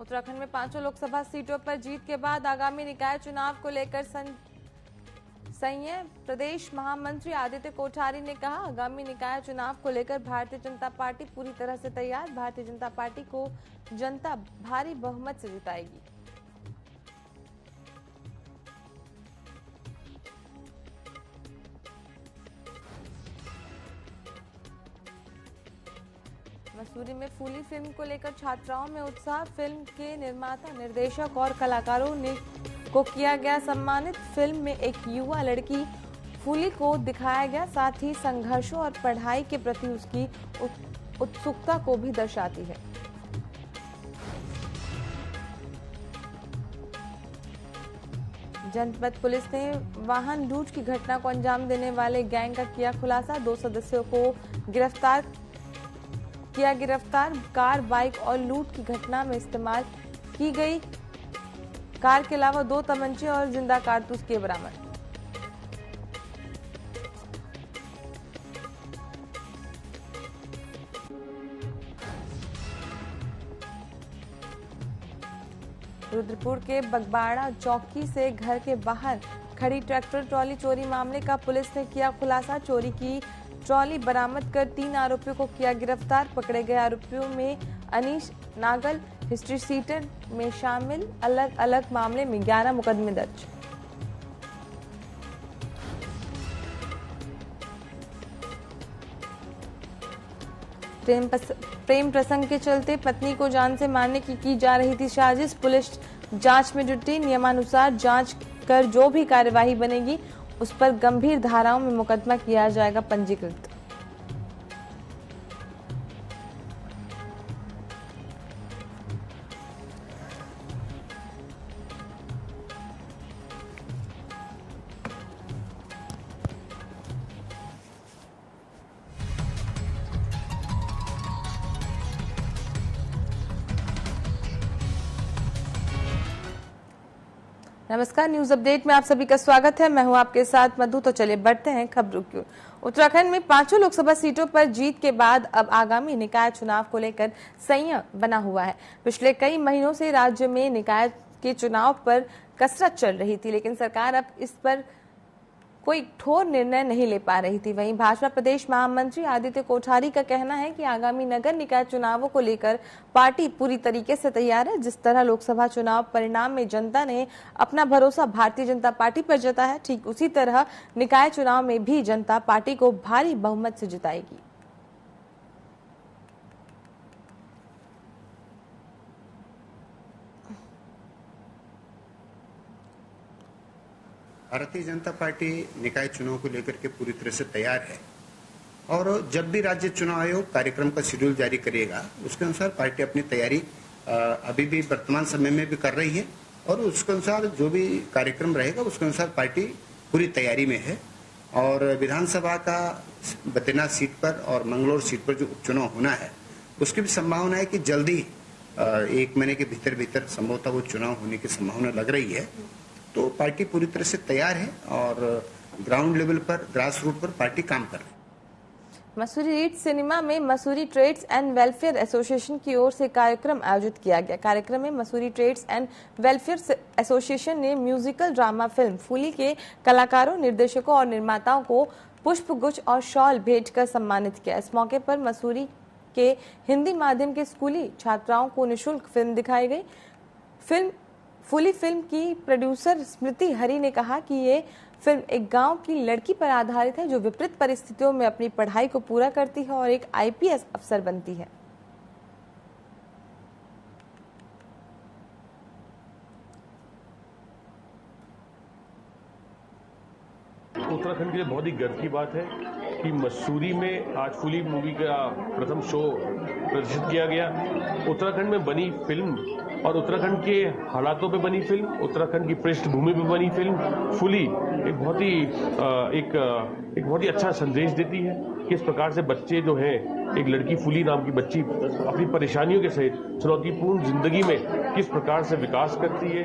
उत्तराखंड में 5 लोकसभा सीटों पर जीत के बाद आगामी निकाय चुनाव को लेकर संघीय प्रदेश महामंत्री आदित्य कोठारी ने कहा, आगामी निकाय चुनाव को लेकर भारतीय जनता पार्टी पूरी तरह से तैयार। भारतीय जनता पार्टी को जनता भारी बहुमत से जिताएगी। मसूरी में फूली फिल्म को लेकर छात्राओं में उत्साह। फिल्म के निर्माता, निर्देशक और कलाकारों को किया गया सम्मानित। फिल्म में एक युवा लड़की फूली को दिखाया गया, साथ ही संघर्षों और पढ़ाई के प्रति उसकी उत्सुकता को भी दर्शाती है। जनपद पुलिस ने वाहन लूट की घटना को अंजाम देने वाले गैंग का किया खुलासा। 2 सदस्यों को गिरफ्तार। कार, बाइक और लूट की घटना में इस्तेमाल की गई कार के अलावा 2 तमंचे और जिंदा कारतूस किए बरामद। रुद्रपुर के बगबाड़ा चौकी से घर के बाहर खड़ी ट्रैक्टर ट्रॉली चोरी मामले का पुलिस ने किया खुलासा। चोरी की ट्रॉली बरामद कर 3 आरोपियों को किया गिरफ्तार। पकड़े गए आरोपियों में अनीश नागल हिस्ट्री सीटर में शामिल। अलग अलग मामले में 11 मुकदमे दर्ज। प्रेम प्रसंग के चलते पत्नी को जान से मारने की जा रही थी साजिश। पुलिस जांच में जुटी। नियमानुसार जांच कर जो भी कार्यवाही बनेगी उस पर गंभीर धाराओं में मुकदमा किया जाएगा पंजीकृत। नमस्कार, न्यूज अपडेट में आप सभी का स्वागत है। मैं हूं आपके साथ मधु। तो चलिए बढ़ते हैं खबरों की ओर। उत्तराखंड में 5 लोकसभा सीटों पर जीत के बाद अब आगामी निकाय चुनाव को लेकर संयम बना हुआ है। पिछले कई महीनों से राज्य में निकाय के चुनाव पर कसरत चल रही थी, लेकिन सरकार अब इस पर कोई ठोस निर्णय नहीं ले पा रही थी। वहीं भाजपा प्रदेश महामंत्री आदित्य कोठारी का कहना है कि आगामी नगर निकाय चुनावों को लेकर पार्टी पूरी तरीके से तैयार है। जिस तरह लोकसभा चुनाव परिणाम में जनता ने अपना भरोसा भारतीय जनता पार्टी पर जताया है, ठीक उसी तरह निकाय चुनाव में भी जनता पार्टी को भारी बहुमत से जिताएगी। भारतीय जनता पार्टी निकाय चुनाव को लेकर के पूरी तरह से तैयार है और जब भी राज्य चुनाव आयोग कार्यक्रम का शेड्यूल जारी करेगा उसके अनुसार पार्टी अपनी तैयारी अभी भी वर्तमान समय में भी कर रही है और उसके अनुसार जो भी कार्यक्रम रहेगा उसके अनुसार पार्टी पूरी तैयारी में है। और विधानसभा का बद्रीनाथ सीट पर और मंगलौर सीट पर जो उपचुनाव होना है उसकी भी संभावना है कि जल्दी 1 महीने के भीतर संभवतः वो चुनाव होने की संभावना लग रही है। तो पार्टी पूरी तरह से तैयार है और ग्राउंड लेवल पर, ग्रास रूट पर पार्टी काम कर रही है। मसूरी रीड सिनेमा में Mussoorie traders and welfare association की ओर से कार्यक्रम आयोजित किया गया। कार्यक्रम में Mussoorie traders and welfare association ने म्यूजिकल ड्रामा फिल्म फूली के कलाकारों, निर्देशकों और निर्माताओं को पुष्प गुच्छ और शॉल भेंट कर सम्मानित किया। इस मौके पर मसूरी के हिंदी माध्यम के स्कूली छात्राओं को निःशुल्क फिल्म दिखाई गई। फूली फिल्म की प्रोड्यूसर स्मृति हरी ने कहा कि ये फिल्म एक गांव की लड़की पर आधारित है जो विपरीत परिस्थितियों में अपनी पढ़ाई को पूरा करती है और एक आईपीएस अफसर बनती है। उत्तराखंड के लिए बहुत ही गर्व की बात है कि मसूरी में आज फूली मूवी का प्रथम शो प्रदर्शित किया गया। उत्तराखंड में बनी फिल्म और उत्तराखंड के हालातों पे बनी फिल्म, उत्तराखंड की पृष्ठभूमि पे बनी फिल्म फूली एक बहुत ही अच्छा संदेश देती है। किस प्रकार से बच्चे जो है, एक लड़की फूली नाम की बच्ची अपनी परेशानियों के सहित चुनौतीपूर्ण जिंदगी में किस प्रकार से विकास करती है,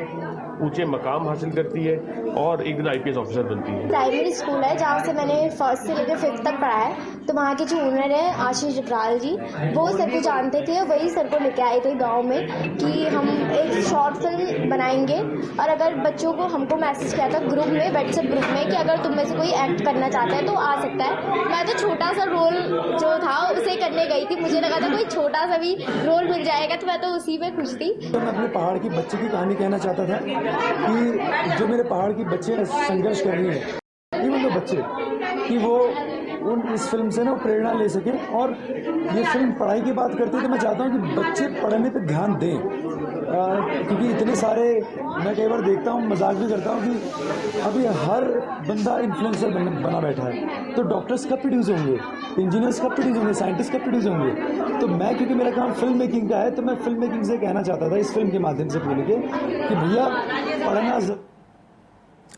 ऊंचे मकाम हासिल करती है और एक दिन आईपीएस ऑफिसर बनती है। प्राइमरी स्कूल है जहाँ से मैंने 1st से लेकर 5th तक पढ़ा है। तो वहाँ के जो ओनर है आशीष जगराल जी, वो सर को जानते थे, वही सर को लेके आए थे गांव में कि हम एक शॉर्ट फिल्म बनाएंगे, और अगर बच्चों को हमको मैसेज किया था ग्रुप में, व्हाट्सएप ग्रुप में, कि अगर तुम में से कोई एक्ट करना चाहता है तो आ सकता है। मैं तो छोटा सा रोल जो था उसे करने गई थी, मुझे लगा था कोई छोटा सा भी रोल मिल जाएगा, तो मैं तो उसी में खुश थी। तो मैं अपने पहाड़ की बच्चे की कहानी कहना चाहता था कि जो मेरे पहाड़ की बच्चे संघर्ष कर रही है, इवन तो बच्चे, कि वो इस फिल्म से ना प्रेरणा ले सके। और ये फिल्म पढ़ाई की बात करती है तो मैं चाहता हूँ कि बच्चे पढ़ने पे ध्यान दें, क्योंकि इतने सारे, मैं कई बार देखता हूँ, मजाक भी करता हूँ कि अभी हर बंदा इन्फ्लुएंसर बना बैठा है। तो डॉक्टर्स कब प्रोड्यूस होंगे, इंजीनियर्स कब प्रोड्यूस होंगे, साइंटिस्ट कब प्रोड्यूस होंगे? तो मैं, क्योंकि मेरा काम फिल्म मेकिंग का है, तो मैं फिल्म मेकिंग से कहना चाहता था इस फिल्म के माध्यम से बोल के कि भैया पढ़ना।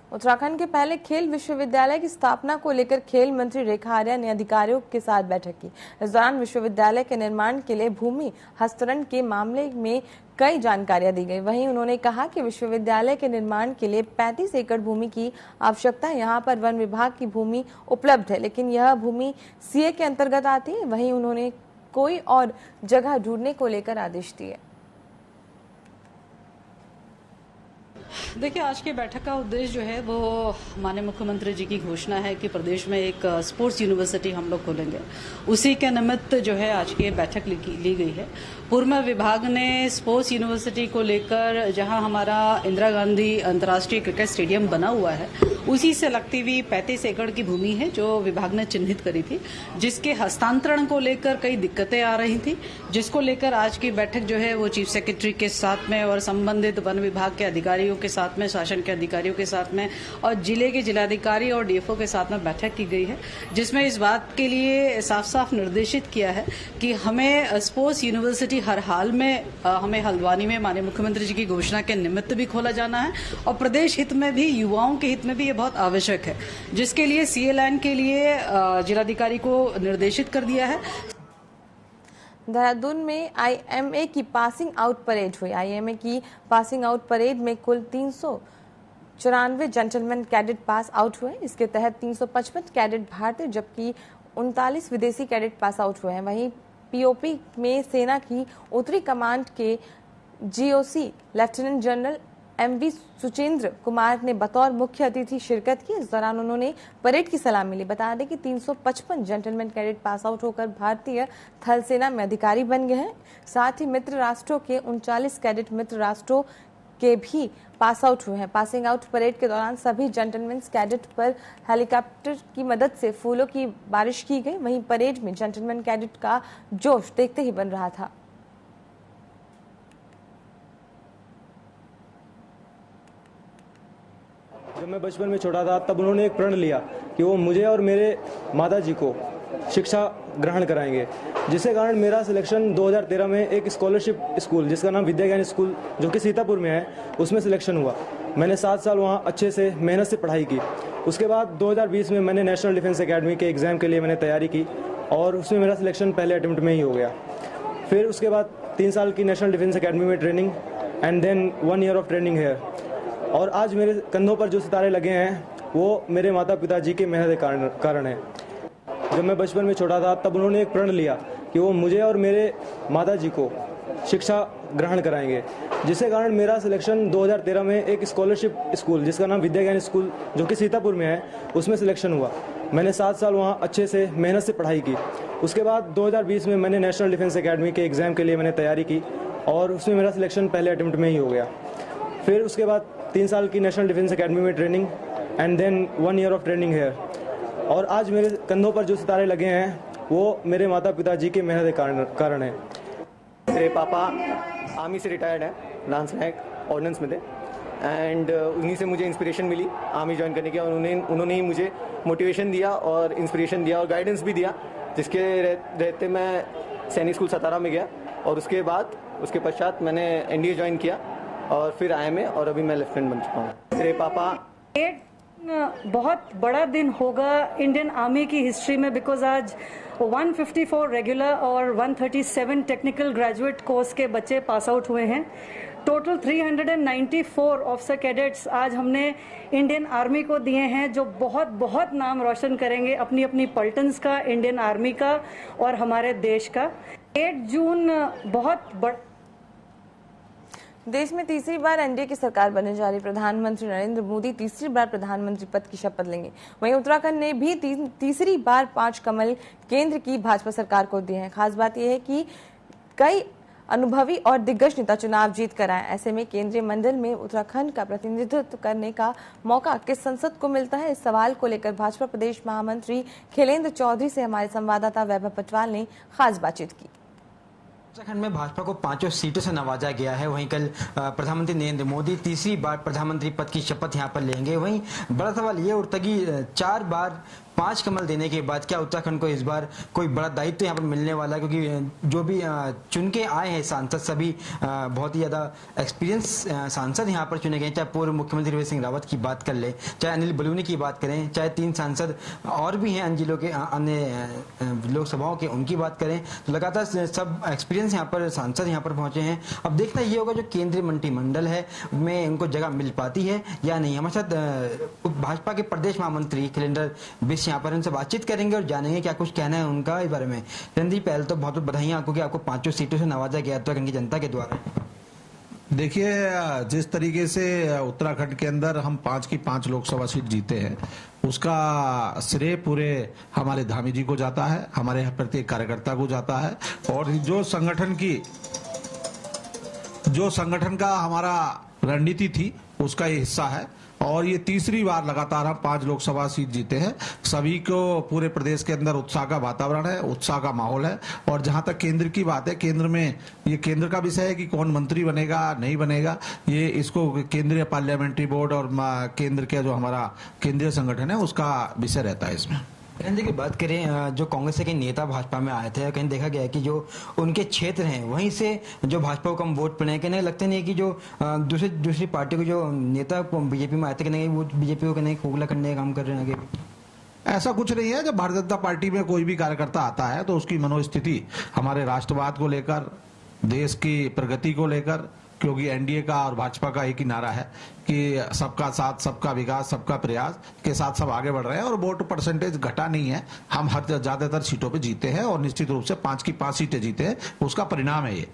उत्तराखंड के पहले खेल विश्वविद्यालय की स्थापना को लेकर खेल मंत्री रेखा आर्या ने अधिकारियों के साथ बैठक की। इस दौरान विश्वविद्यालय के निर्माण के लिए भूमि हस्तांतरण के मामले में कई जानकारियां दी गई। वहीं उन्होंने कहा कि विश्वविद्यालय के निर्माण के लिए 35 एकड़ भूमि की आवश्यकता है। यहाँ पर वन विभाग की भूमि उपलब्ध है, लेकिन यह भूमि सीए के अंतर्गत आती है। वहीं उन्होंने कोई और जगह ढूंढने को लेकर आदेश दिए। देखिए, आज की बैठक का उद्देश्य जो है वो माननीय मुख्यमंत्री जी की घोषणा है कि प्रदेश में एक स्पोर्ट्स यूनिवर्सिटी हम लोग खोलेंगे। उसी के निमित्त जो है आज की बैठक ली गई है। पूर्व में विभाग ने स्पोर्ट्स यूनिवर्सिटी को लेकर, जहां हमारा इंदिरा गांधी अंतर्राष्ट्रीय क्रिकेट स्टेडियम बना हुआ है, उसी से लगती हुई 35 एकड़ की भूमि है जो विभाग ने चिन्हित करी थी, जिसके हस्तांतरण को लेकर कई दिक्कतें आ रही थी, जिसको लेकर आज की बैठक जो है वो चीफ सेक्रेटरी के साथ में और संबंधित वन विभाग के अधिकारियों के साथ में, शासन के अधिकारियों के साथ में और जिले के जिलाधिकारी और डीएफओ के साथ में बैठक की गई है, जिसमें इस बात के लिए साफ साफ निर्देशित किया है कि हमें स्पोर्ट्स यूनिवर्सिटी हर हाल में हमें हल्द्वानी में माननीय मुख्यमंत्री जी की घोषणा के निमित्त भी खोला जाना है, और प्रदेश हित में भी, युवाओं के हित में भी ये बहुत आवश्यक है, जिसके लिए सीए लैंड के लिए जिलाधिकारी को निर्देशित कर दिया है। देहरादून में आईएमए की पासिंग आउट परेड हुई। आईएमए की पासिंग आउट परेड में कुल 394 जेंटलमैन कैडेट पास आउट हुए। इसके तहत 355 कैडेट भारतीय जबकि 39 विदेशी कैडेट पास आउट हुए हैं। वहीं पीओपी में सेना की उत्तरी कमांड के GOC lieutenant general MV Suchendra Kumar ने बतौर मुख्य अतिथि शिरकत की। इस दौरान उन्होंने परेड की सलामी ली। बता दें कि 355 जेंटलमैन कैडेट पास आउट होकर भारतीय थल सेना में अधिकारी बन गए हैं। साथ ही मित्र राष्ट्रों के 39 कैडेट मित्र राष्ट्रों के भी पास आउट हुए हैं। पासिंग आउट परेड के दौरान सभी जेंटलमैन कैडेट पर हेलीकॉप्टर की मदद से फूलों की बारिश की गई। वहीं परेड में जेंटलमैन कैडेट का जोश देखते ही बन रहा था। जब मैं बचपन में छोटा था तब उन्होंने एक प्रण लिया कि वो मुझे और मेरे माताजी को शिक्षा ग्रहण कराएंगे, जिसके कारण मेरा सिलेक्शन 2013 में एक स्कॉलरशिप स्कूल जिसका नाम विद्या ज्ञान स्कूल जो कि सीतापुर में है, उसमें सिलेक्शन हुआ। मैंने 7 साल वहाँ अच्छे से मेहनत से पढ़ाई की। उसके बाद 2020 में मैंने नेशनल डिफेंस एकेडमी के एग्ज़ाम के लिए मैंने तैयारी की और उसमें मेरा सिलेक्शन पहले अटेम्प्ट में ही हो गया। फिर उसके बाद 3 साल की नेशनल डिफेंस एकेडमी में training and then 1 year of training है। और आज मेरे कंधों पर जो सितारे लगे हैं वो मेरे माता पिताजी के मेहनत के कारण है। जब मैं बचपन में छोटा था तब उन्होंने एक प्रण लिया कि वो मुझे और मेरे माताजी को शिक्षा ग्रहण कराएंगे, जिसके कारण मेरा सिलेक्शन 2013 में एक स्कॉलरशिप स्कूल जिसका नाम विद्या ज्ञान स्कूल जो कि सीतापुर में है, उसमें सिलेक्शन हुआ। मैंने 7 साल वहाँ अच्छे से मेहनत से पढ़ाई की। उसके बाद 2020 में मैंने नेशनल डिफेंस एकेडमी के एग्ज़ाम के लिए मैंने तैयारी की और उसमें मेरा सिलेक्शन पहले अटेम्प्ट में ही हो गया। फिर उसके बाद 3 साल की नेशनल डिफेंस एकेडमी में training and then 1 year of training है। और आज मेरे कंधों पर जो सितारे लगे हैं वो मेरे माता पिताजी के मेहनत के कारण है। मेरे पापा आर्मी से रिटायर्ड हैं, लांस नायक ऑर्डिनेंस में थे एंड उन्हीं से मुझे इंस्पिरेशन मिली आर्मी ज्वाइन करने की और उन्होंने ही मुझे मोटिवेशन दिया और इंस्पिरेशन दिया और गाइडेंस भी दिया, जिसके रहते मैं सैनिक स्कूल सतारा में गया और उसके पश्चात मैंने एनडीए ज्वाइन किया और फिर आईएमए और अभी मैं लेफ्टिनेंट बन चुका हूँ। मेरे पापा बहुत बड़ा दिन होगा इंडियन आर्मी की हिस्ट्री में, बिकॉज आज 154 रेगुलर और 137 टेक्निकल ग्रेजुएट कोर्स के बच्चे पास आउट हुए हैं। टोटल 394 ऑफिसर कैडेट्स आज हमने इंडियन आर्मी को दिए हैं, जो बहुत बहुत नाम रोशन करेंगे अपनी अपनी पलटन्स का, इंडियन आर्मी का और हमारे देश का। 8 जून बहुत बड़ा। देश में तीसरी बार एनडीए की सरकार बनने जा रही प्रधानमंत्री नरेंद्र मोदी तीसरी बार प्रधानमंत्री पद की शपथ लेंगे। वहीं उत्तराखंड ने भी तीसरी बार 5 कमल केंद्र की भाजपा सरकार को दिए हैं। खास बात यह है कि कई अनुभवी और दिग्गज नेता चुनाव जीत कर आए। ऐसे में केंद्रीय मंडल में उत्तराखंड का प्रतिनिधित्व करने का मौका किस संसद को मिलता है, इस सवाल को लेकर भाजपा प्रदेश महामंत्री खिलेंद्र चौधरी से हमारे संवाददाता वैभव पटवाल ने खास बातचीत की। उत्तराखंड में भाजपा को 5 सीटों से नवाजा गया है। वहीं कल प्रधानमंत्री नरेंद्र मोदी तीसरी बार प्रधानमंत्री पद की शपथ यहां पर लेंगे। वहीं बड़ा सवाल ये उठता कि 4 बार 5 कमल देने के बाद क्या उत्तराखंड को इस बार कोई बड़ा दायित्व यहाँ पर मिलने वाला है, क्योंकि जो भी चुन के आए हैं सांसद सभी बहुत ही ज्यादा एक्सपीरियंस सांसद यहाँ पर चुने गए। चाहे पूर्व मुख्यमंत्री त्रिवेंद्र सिंह रावत की बात कर ले, चाहे अनिल बलूनी की बात करें, चाहे 3 सांसद और भी हैं अन्य जिलों के, अन्य लोकसभाओं के, उनकी बात करें, तो लगातार सब एक्सपीरियंस यहाँ पर सांसद यहाँ पर पहुंचे हैं। अब देखना ये होगा जो केंद्रीय मंत्रिमंडल है में उनको जगह मिल पाती है या नहीं। हमारे साथ भाजपा के प्रदेश महामंत्री खिलेंद्र यहाँ पर उनसे बातचीत करेंगे और जानेंगे क्या कुछ कहना है उनका इस बारे में। रणदीप, पहले तो बहुत बहुत बधाइयां आपको कि आपको 5 सीटों से नवाजा गया उत्तराखंड की जनता के द्वारा। देखिए, जिस तरीके से उत्तराखंड के अंदर हम 5 की 5 लोकसभा सीट जीते हैं, उसका श्रेय पूरे हमारे धामी जी को जाता है, हमारे प्रत्येक कार्यकर्ता को जाता है, और जो संगठन का हमारा रणनीति थी उसका ये हिस्सा है। और ये तीसरी बार लगातार हम 5 लोकसभा सीट जीते हैं। सभी को पूरे प्रदेश के अंदर उत्साह का वातावरण है, उत्साह का माहौल है। और जहां तक केंद्र की बात है, केंद्र में ये केंद्र का विषय है कि कौन मंत्री बनेगा नहीं बनेगा, ये इसको केंद्रीय पार्लियामेंट्री बोर्ड और केंद्र के जो हमारा केंद्रीय संगठन है उसका विषय रहता है। इसमें की बात करें, जो कांग्रेस के नेता भाजपा में आए थे, कहीं देखा गया है कि जो उनके क्षेत्र हैं वहीं से जो भाजपा को कम वोट पड़े, कहने लगता नहीं है कि जो दूसरी पार्टी को जो नेता बीजेपी में आए थे, कहने वो बीजेपी को कहने खोखला करने का काम कर रहे हैं आगे। ऐसा कुछ नहीं है। जब भारतीय जनता पार्टी में कोई भी कार्यकर्ता आता है तो उसकी मनोस्थिति हमारे राष्ट्रवाद को लेकर, देश की प्रगति को लेकर, क्योंकि एनडीए का और भाजपा का एक ही नारा है कि सबका साथ, सबका विकास, सबका प्रयास के साथ सब आगे बढ़ रहे हैं। और वोट परसेंटेज घटा नहीं है, हम हर ज्यादातर सीटों पे जीते हैं और निश्चित रूप से 5 की 5 सीटें जीते हैं, उसका परिणाम है ये।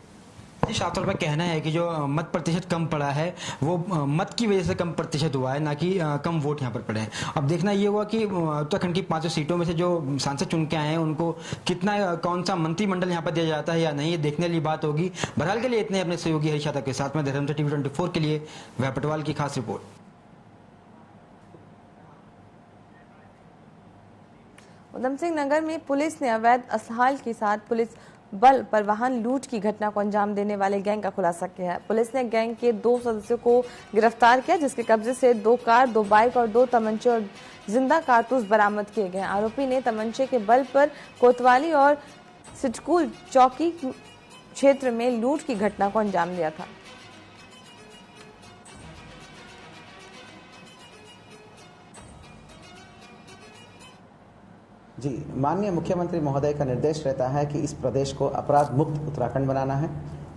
साफ तौर पर कहना है कि जो मत प्रतिशत कम पड़ा है वो मत की वजह से कम प्रतिशत हुआ है, ना कि कम वोट यहाँ पर पड़े हैं। अब देखना ये हुआ कि उत्तराखंड की 5 सीटों में से जो सांसद चुन के आए हैं उनको कितना, कौन सा मंत्रिमंडल यहाँ पर दिया जाता है या नहीं, ये देखने वाली बात होगी। बहरहाल के लिए इतने अपने सहयोगी हरीश यादव के साथ में देहरादून टीवी 24 के लिए वैभव पटवाल की खास रिपोर्ट। उधम सिंह नगर में पुलिस ने अवैध असहाल के साथ पुलिस बल पर वाहन लूट की घटना को अंजाम देने वाले गैंग का खुलासा किया है। पुलिस ने गैंग के 2 सदस्यों को गिरफ्तार किया, जिसके कब्जे से 2 कार, 2 बाइक और 2 तमंचे और जिंदा कारतूस बरामद किए गए। आरोपी ने तमंचे के बल पर कोतवाली और सिटकुल चौकी क्षेत्र में लूट की घटना को अंजाम दिया था। जी, माननीय मुख्यमंत्री महोदय का निर्देश रहता है कि इस प्रदेश को अपराध मुक्त उत्तराखंड बनाना है।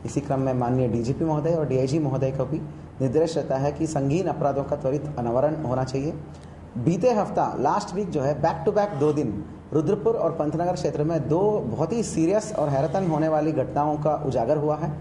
इसी क्रम में माननीय डीजीपी महोदय और डीआईजी महोदय का भी निर्देश रहता है कि संगीन अपराधों का त्वरित अनावरण होना चाहिए। बीते हफ्ता लास्ट वीक जो है बैक टू बैक 2 दिन रुद्रपुर और पंतनगर क्षेत्र में 2 बहुत ही सीरियस और हैरतन होने वाली घटनाओं का उजागर हुआ है।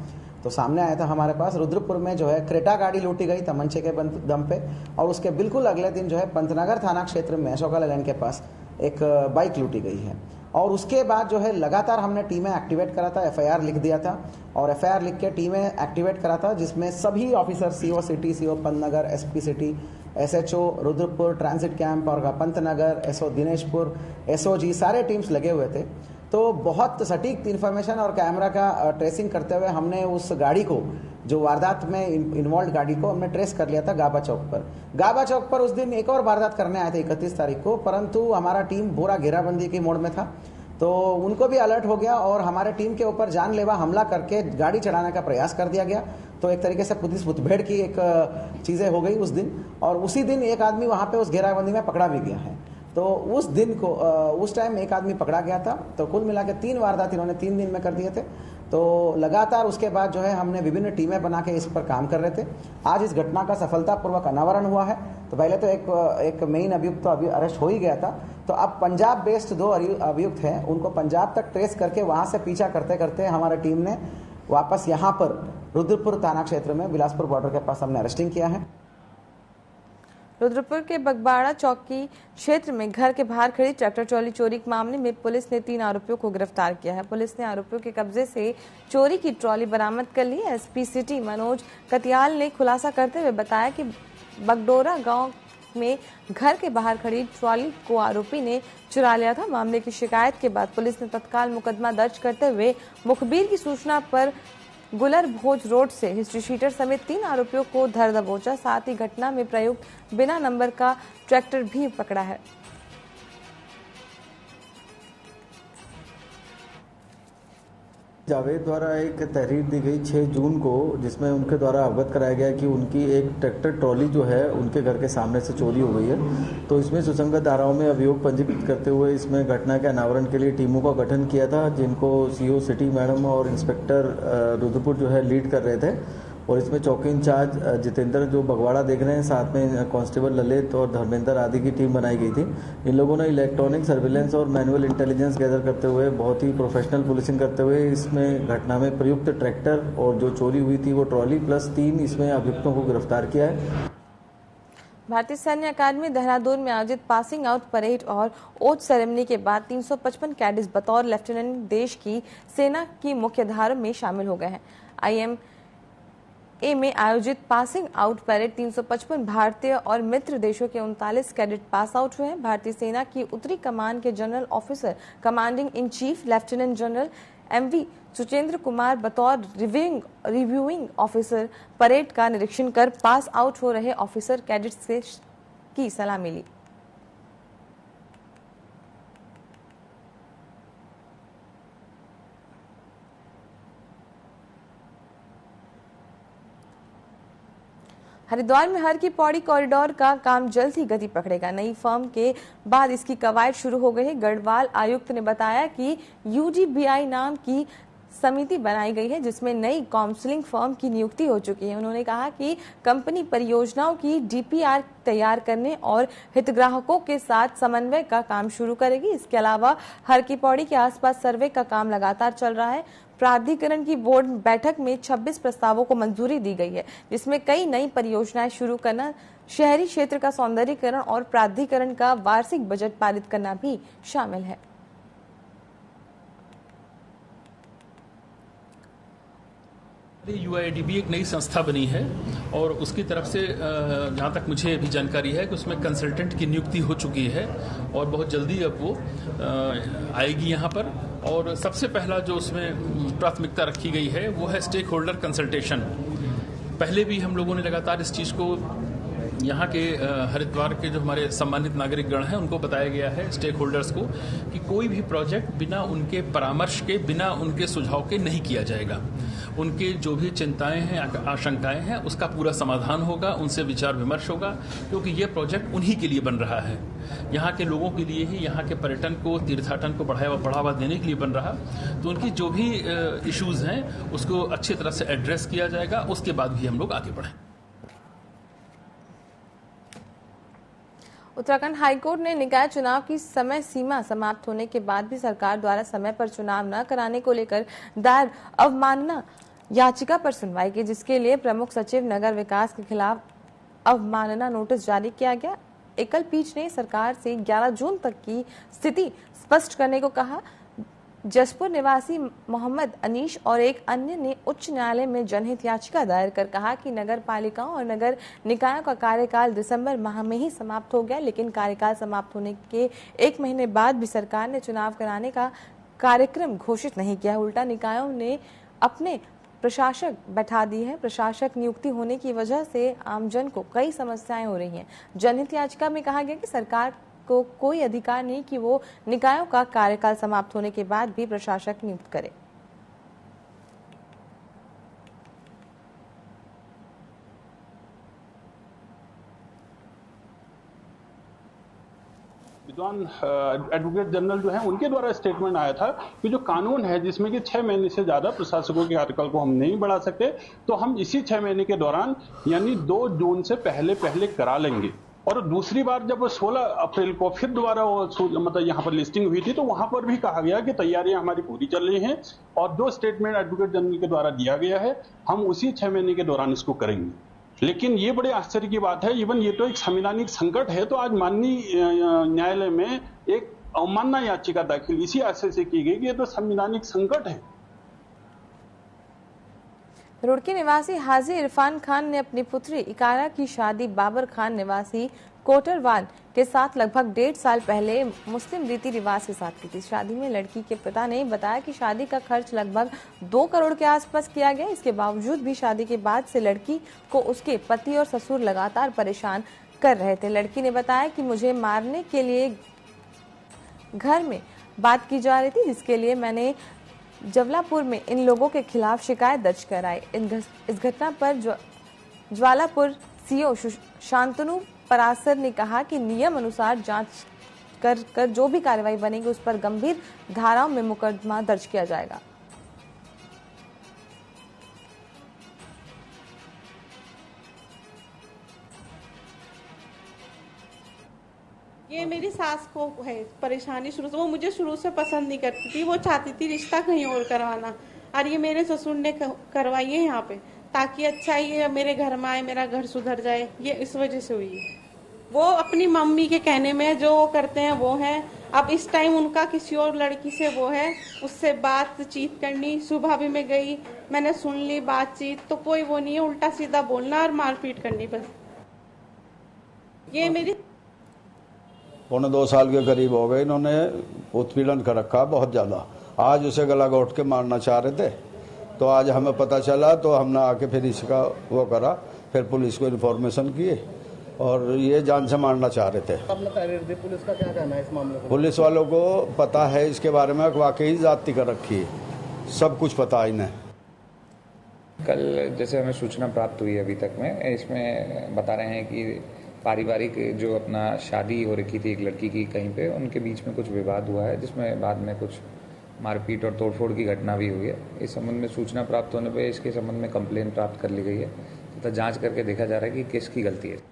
तो सामने आया था हमारे पास रुद्रपुर में जो है क्रेटा गाड़ी लूटी गई तमंचे के दम पे, और उसके बिल्कुल अगले दिन जो है पंतनगर थाना क्षेत्र में अशोका लेन के पास एक बाइक लूटी गई है। और उसके बाद जो है लगातार हमने टीमें एक्टिवेट करा था, एफआईआर लिख दिया था, और एफआईआर लिख के टीमें एक्टिवेट करा था, जिसमें सभी officer, CO city, CO Pantnagar, SP city, SHO Rudrapur, transit camp और पंतनगर, एसओ दिनेशपुर, एसओजी, सारे टीम्स लगे हुए थे। तो बहुत सटीक इन्फॉर्मेशन और कैमरा का ट्रेसिंग करते हुए हमने उस गाड़ी को, जो वारदात में इन्वॉल्व गाड़ी को हमने ट्रेस कर लिया था गाबा चौक पर। गाबा चौक पर उस दिन एक और वारदात करने आए थे 31 तारीख को, परंतु हमारा टीम पूरा घेराबंदी की मोड में था, तो उनको भी अलर्ट हो गया और हमारे टीम के ऊपर जानलेवा हमला करके गाड़ी चढ़ाने का प्रयास कर दिया गया। तो एक तरीके से पुलिस मुठभेड़ की एक चीजें हो गई उस दिन, और उसी दिन एक आदमी वहां पे उस घेराबंदी में पकड़ा भी गया है। तो उस दिन को उस टाइम एक आदमी पकड़ा गया था। तो कुल मिला के 3 वारदात इन्होंने 3 दिन में कर दिए थे। तो लगातार उसके बाद जो है हमने विभिन्न टीमें बना के इस पर काम कर रहे थे। आज इस घटना का सफलतापूर्वक अनावरण हुआ है। तो पहले तो एक मेन अभियुक्त तो अभी अरेस्ट हो ही गया था। तो अब पंजाब बेस्ड 2 अभियुक्त हैं, उनको पंजाब तक ट्रेस करके वहां से पीछा करते करते हमारी टीम ने वापस यहाँ पर रुद्रपुर थाना क्षेत्र में बिलासपुर बॉर्डर के पास हमने अरेस्टिंग किया है। रुद्रपुर के बगबाड़ा चौकी क्षेत्र में घर के बाहर खड़ी ट्रैक्टर ट्रॉली चोरी के मामले में पुलिस ने 3 आरोपियों को गिरफ्तार किया है। पुलिस ने आरोपियों के कब्जे से चोरी की ट्रॉली बरामद कर ली है। एसपी सिटी मनोज कतियाल ने खुलासा करते हुए बताया कि बगडोरा गांव में घर के बाहर खड़ी ट्रॉली को आरोपी ने चुरा लिया था। मामले की शिकायत के बाद पुलिस ने तत्काल मुकदमा दर्ज करते हुए मुखबिर की सूचना पर गुलर भोज रोड से हिस्ट्री शीटर समेत 3 आरोपियों को धर दबोचा। साथ ही घटना में प्रयुक्त बिना नंबर का ट्रैक्टर भी पकड़ा है। जावेद द्वारा एक तहरीर दी गई 6 जून को, जिसमें उनके द्वारा अवगत कराया गया कि उनकी एक ट्रैक्टर ट्रॉली जो है उनके घर के सामने से चोरी हो गई है। तो इसमें सुसंगत धाराओं में अभियोग पंजीकृत करते हुए इसमें घटना के अनावरण के लिए टीमों का गठन किया था, जिनको सीओ सिटी मैडम और इंस्पेक्टर रुद्रपुर जो है लीड कर रहे थे। और इसमें चौकी इंचार्ज जितेंद्र जो बगवाड़ा देख रहे हैं, साथ में कांस्टेबल ललित और धर्मेंद्र आदि की टीम बनाई गई थी। इन लोगों ने इलेक्ट्रॉनिक सर्विलेंस और मैनुअल इंटेलिजेंस गैदर करते हुए बहुत ही प्रोफेशनल पुलिसिंग करते हुए इसमें घटना में प्रयुक्त ट्रैक्टर और जो चोरी हुई थी वो ट्रॉली प्लस 3 इसमें अभियुक्तों को गिरफ्तार किया है। भारतीय सैन्य अकादमी देहरादून में आयोजित पासिंग आउट परेड और ओथ सेरेमनी के बाद 355 कैडेट्स बतौर लेफ्टिनेंट देश की सेना की मुख्य धारा में शामिल हो गए हैं। IMA में आयोजित पासिंग आउट परेड 355 भारतीय और मित्र देशों के 39 कैडेट पास आउट हुए हैं। भारतीय सेना की उत्तरी कमान के general officer commanding in chief lieutenant general MV Suchendra Kumar बतौर रिव्यूइंग ऑफिसर परेड का निरीक्षण कर पास आउट हो रहे ऑफिसर कैडेट्स की सलामी ली। हरिद्वार में हर की पौड़ी कॉरिडोर का काम जल्द ही गति पकड़ेगा। नई फर्म के बाद इसकी कवायद शुरू हो गई है। गढ़वाल आयुक्त ने बताया कि UGBI नाम की समिति बनाई गई है, जिसमें नई काउंसलिंग फर्म की नियुक्ति हो चुकी है। उन्होंने कहा कि कंपनी परियोजनाओं की DPR तैयार करने और हितग्राहकों के साथ समन्वय का काम शुरू करेगी। इसके अलावा हर की पौड़ी के आसपास सर्वे का काम लगातार चल रहा है। प्राधिकरण की बोर्ड बैठक में 26 प्रस्तावों को मंजूरी दी गई है, जिसमें कई नई परियोजनाएं शुरू करना, शहरी क्षेत्र का सौंदर्यीकरण और प्राधिकरण का वार्षिक बजट पारित करना भी शामिल है। UIDB एक नई संस्था बनी है और उसकी तरफ से जहाँ तक मुझे भी जानकारी है कि उसमें कंसल्टेंट की नियुक्ति हो चुकी है और बहुत जल्दी अब वो आएगी यहाँ पर। और सबसे पहला जो उसमें प्राथमिकता रखी गई है वो है स्टेक होल्डर कंसल्टेशन। पहले भी हम लोगों ने लगातार इस चीज़ को यहाँ के हरिद्वार के जो हमारे सम्मानित नागरिक गण हैं उनको बताया गया है, स्टेक होल्डर्स को, कि कोई भी प्रोजेक्ट बिना उनके परामर्श के, बिना उनके सुझाव के नहीं किया जाएगा। उनके जो भी चिंताएं हैं, आशंकाएं हैं, उसका पूरा समाधान होगा, उनसे विचार विमर्श होगा, क्योंकि ये प्रोजेक्ट उन्हीं के लिए बन रहा है, यहाँ के लोगों के लिए ही, यहाँ के पर्यटन को, तीर्थाटन को बढ़ावा देने के लिए बन रहा। तो उनकी जो भी इश्यूज हैं उसको अच्छी तरह से एड्रेस किया जाएगा, उसके बाद भी हम लोग आगे बढ़ें। उत्तराखंड हाईकोर्ट ने निकाय चुनाव की समय सीमा समाप्त होने के बाद भी सरकार द्वारा समय पर चुनाव न कराने को लेकर दायर अवमानना याचिका पर सुनवाई की, जिसके लिए प्रमुख सचिव नगर विकास के खिलाफ अवमानना नोटिस जारी किया गया। एकल पीठ ने सरकार से 11 जून तक की स्थिति स्पष्ट करने को कहा। जसपुर निवासी मोहम्मद अनीश और एक अन्य ने उच्च न्यायालय में जनहित याचिका दायर कर कहा कि नगर पालिकाओं और नगर निकायों का कार्यकाल दिसंबर माह में ही समाप्त हो गया, लेकिन कार्यकाल समाप्त होने के 1 महीने बाद भी सरकार ने चुनाव कराने का कार्यक्रम घोषित नहीं किया। उल्टा निकायों ने अपने प्रशासक बैठा दी है। प्रशासक नियुक्ति होने की वजह से आमजन को कई समस्याएं हो रही हैं। जनहित याचिका में कहा गया कि सरकार को कोई अधिकार नहीं कि वो निकायों का कार्यकाल समाप्त होने के बाद भी प्रशासक नियुक्त करे। विद्वान एडवोकेट जनरल जो है उनके द्वारा स्टेटमेंट आया था कि जो कानून है जिसमें कि 6 महीने से ज्यादा प्रशासकों के कार्यकाल को हम नहीं बढ़ा सकते, तो हम इसी 6 महीने के दौरान यानी 2 जून से पहले करा लेंगे। और दूसरी बार जब 16 अप्रैल को फिर दोबारा मतलब यहाँ पर लिस्टिंग हुई थी, तो वहां पर भी कहा गया कि तैयारियां हमारी पूरी चल रही हैं और जो स्टेटमेंट एडवोकेट जनरल के द्वारा दिया गया है हम उसी 6 महीने के दौरान इसको करेंगे। लेकिन ये बड़े आश्चर्य की बात है, इवन ये तो एक संवैधानिक संकट है, तो आज माननीय न्यायालय में एक अवमानना याचिका दाखिल इसी आशय से की गई कि ये तो संवैधानिक संकट है। रुड़की निवासी हाजी इरफान खान ने अपनी पुत्री इकारा की शादी बाबर खान निवासी कोटरवान के साथ लगभग 1.5 साल पहले मुस्लिम रीति रिवाज के साथ की थी। शादी में लड़की के पिता ने बताया कि शादी का खर्च लगभग 2 करोड़ के आसपास किया गया। इसके बावजूद भी शादी के बाद से लड़की को उसके पति और ससुर लगातार परेशान कर रहे थे। लड़की ने बताया कि मुझे मारने के लिए घर में बात की जा रही थी, जिसके लिए मैंने जवलापुर में इन लोगों के खिलाफ शिकायत दर्ज कराई। इस घटना पर ज्वालापुर सीओ शांतनु परासर ने कहा कि नियम अनुसार जांच कर जो भी कार्रवाई बनेगी उस पर गंभीर धाराओं में मुकदमा दर्ज किया जाएगा। ये मेरी सास को है परेशानी शुरू से, वो मुझे शुरू से पसंद नहीं करती थी, वो चाहती थी रिश्ता कहीं और करवाना, और ये मेरे ससुर ने करवाई है यहाँ पे ताकि अच्छा ये मेरे घर में आए, मेरा घर सुधर जाए, ये इस वजह से हुई है। वो अपनी मम्मी के कहने में जो करते हैं वो है। अब इस टाइम उनका किसी और लड़की से वो है, उससे बातचीत करनी, सुबह भी मैं गई, मैंने सुन ली बातचीत, तो कोई वो नहीं है, उल्टा सीधा बोलना और मारपीट करनी बस। ये मेरी 1.25 साल के करीब हो गए, इन्होंने उत्पीड़न कर रखा बहुत ज्यादा। आज उसे गला घोट के मारना चाह रहे थे, तो आज हमें पता चला तो हमने आके फिर इसका वो करा, फिर पुलिस को इन्फॉर्मेशन किए और ये जान से मारना चाह रहे थे। पुलिस का क्या कहना है इस मामले में? पुलिस वालों को पता है इसके बारे में, वाकई जाति कर रखी है, सब कुछ पता है इन्हें। कल जैसे हमें सूचना प्राप्त हुई अभी तक में, इसमें बता रहे हैं कि पारिवारिक जो अपना शादी हो रखी थी एक लड़की की कहीं पे, उनके बीच में कुछ विवाद हुआ है, जिसमें बाद में कुछ मारपीट और तोड़फोड़ की घटना भी हुई है। इस संबंध में सूचना प्राप्त होने पे इसके संबंध में कंप्लेन प्राप्त कर ली गई है तथा जांच करके देखा जा रहा है कि किसकी गलती है।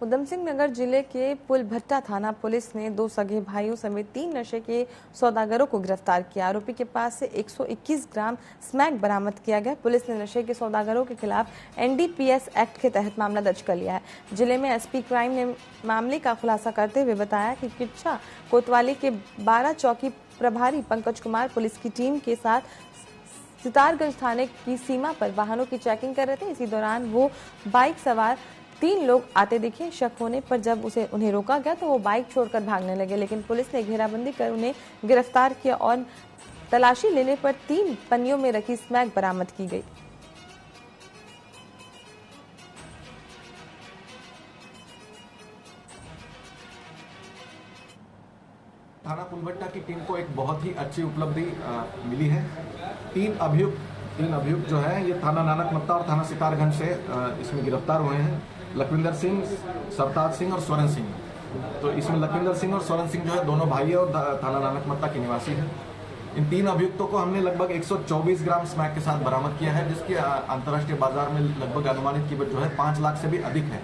उधम सिंह नगर जिले के पुलभट्टा थाना पुलिस ने 2 सगे भाइयों समेत 3 नशे के सौदागरों को गिरफ्तार किया। आरोपी के पास से 121 ग्राम स्मैक बरामद किया गया। पुलिस ने नशे के सौदागरों के खिलाफ एनडीपीएस एक्ट के तहत मामला दर्ज कर लिया है। जिले में एसपी क्राइम ने मामले का खुलासा करते हुए बताया कि किच्छा कोतवाली के 12 चौकी प्रभारी पंकज कुमार पुलिस की टीम के साथ सितारगंज थाने की सीमा पर वाहनों की चेकिंग कर रहे थे। इसी दौरान वो बाइक सवार 3 लोग आते दिखे। शक होने पर जब उन्हें रोका गया तो वो बाइक छोड़कर भागने लगे, लेकिन पुलिस ने घेराबंदी कर उन्हें गिरफ्तार किया और तलाशी लेने पर 3 पन्नियों में रखी स्मैक बरामद की गई। थाना पुलभट्टा की टीम को एक बहुत ही अच्छी उपलब्धि मिली है। 3 अभियुक्त जो है ये थाना नानकमत्ता और थाना सितारगंज से इसमें गिरफ्तार हुए हैं। लखविंदर सिंह, सरताज सिंह और स्वरण सिंह। तो इसमें लखविंदर सिंह और स्वरण सिंह जो है दोनों भाई है और थाना नानकमत्ता के निवासी हैं। इन 3 अभियुक्तों को हमने लगभग 124 ग्राम स्मैक के साथ बरामद किया है, जिसकी अंतर्राष्ट्रीय बाजार में लगभग अनुमानित कीमत जो है 5 लाख से भी अधिक है।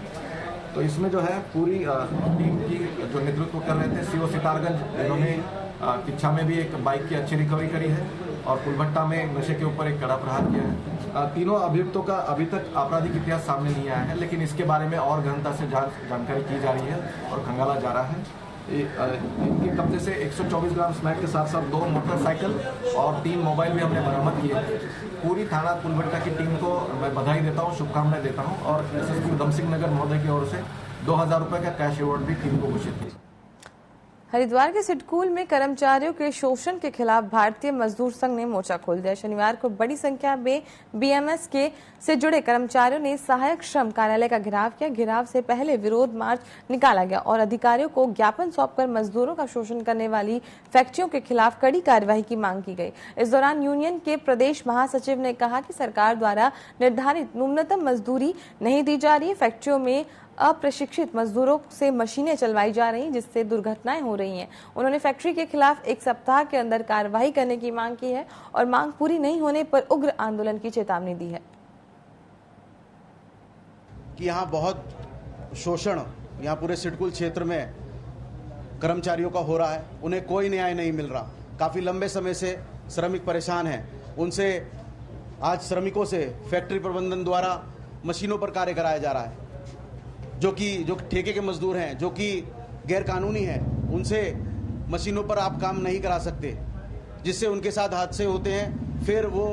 तो इसमें जो है पूरी टीम की जो नेतृत्व कर रहे थे सीओ सितारगंज, इन्होंने किच्छा में भी एक बाइक की अच्छी रिकवरी करी है और पुलभट्टा में नशे के ऊपर एक कड़ा प्रहार किया है। तीनों अभियुक्तों का अभी तक आपराधिक इतिहास सामने नहीं आया है, लेकिन इसके बारे में और गहनता से जानकारी की जा रही है और खंगाला जा रहा है। इनके कब्जे से 124 ग्राम स्मैक के साथ साथ 2 मोटरसाइकिल और 3 मोबाइल भी हमने बरामद किए। पूरी थाना पुलभट्टा की टीम को मैं बधाई देता हूँ, शुभकामनाएं देता हूँ और एसएसपी उधम सिंह नगर महोदय की ओर से 2000 रुपए का कैश अवार्ड भी टीम को घोषित किया। हरिद्वार के सिडकुल में कर्मचारियों के शोषण के खिलाफ भारतीय मजदूर संघ ने मोर्चा खोल दिया। शनिवार को बड़ी संख्या में बीएमएस से जुड़े कर्मचारियों ने सहायक श्रम कार्यालय का घेराव किया। घेराव से पहले विरोध मार्च निकाला गया और अधिकारियों को ज्ञापन सौंपकर मजदूरों का शोषण करने वाली फैक्ट्रियों के खिलाफ कड़ी कार्रवाई की मांग की गई। इस दौरान यूनियन के प्रदेश महासचिव ने कहा कि सरकार द्वारा निर्धारित न्यूनतम मजदूरी नहीं दी जा रही है। फैक्ट्रियों में अप्रशिक्षित मजदूरों से मशीनें चलवाई जा रही जिससे दुर्घटनाएं हो रही हैं। उन्होंने फैक्ट्री के खिलाफ 1 सप्ताह के अंदर कार्रवाई करने की मांग की है और मांग पूरी नहीं होने पर उग्र आंदोलन की चेतावनी दी है। कि यहाँ बहुत शोषण यहाँ पूरे सिडकुल क्षेत्र में कर्मचारियों का हो रहा है, उन्हें कोई न्याय नहीं मिल रहा। काफ़ी लंबे समय से श्रमिक परेशान हैं। उनसे आज श्रमिकों से फैक्ट्री प्रबंधन द्वारा मशीनों पर कार्य कराया जा रहा है, जो ठेके के मजदूर हैं, जो कि गैर कानूनी हैं, उनसे मशीनों पर आप काम नहीं करा सकते, जिससे उनके साथ हादसे होते हैं। फिर वो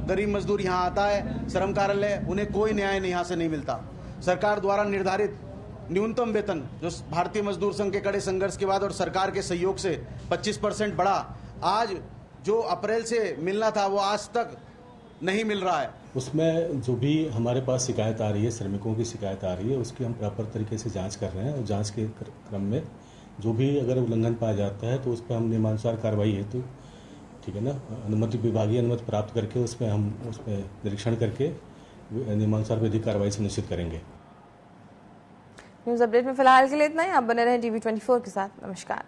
गरीब मजदूर यहाँ आता है श्रम कार्यालय, उन्हें कोई न्याय यहाँ से नहीं मिलता। सरकार द्वारा निर्धारित न्यूनतम वेतन जो भारतीय मजदूर संघ के कड़े संघर्ष के बाद और सरकार के सहयोग से 25% बढ़ा, आज जो अप्रैल से मिलना था वो आज तक नहीं मिल रहा है। उसमें जो भी हमारे पास शिकायत आ रही है, श्रमिकों की शिकायत आ रही है, उसकी हम प्रॉपर तरीके से जांच कर रहे हैं और जांच के क्रम में जो भी अगर उल्लंघन पाया जाता है तो उस पर हम नियमानुसार कार्रवाई हेतु, ठीक है ना, अनुमति विभागीय अनुमति प्राप्त करके उसमें हम उसमें निरीक्षण करके नियमानुसार विधिक कार्रवाई सुनिश्चित करेंगे। न्यूज अपडेट में फिलहाल के लिए इतना ही। आप बने रहें TV24 के साथ। नमस्कार।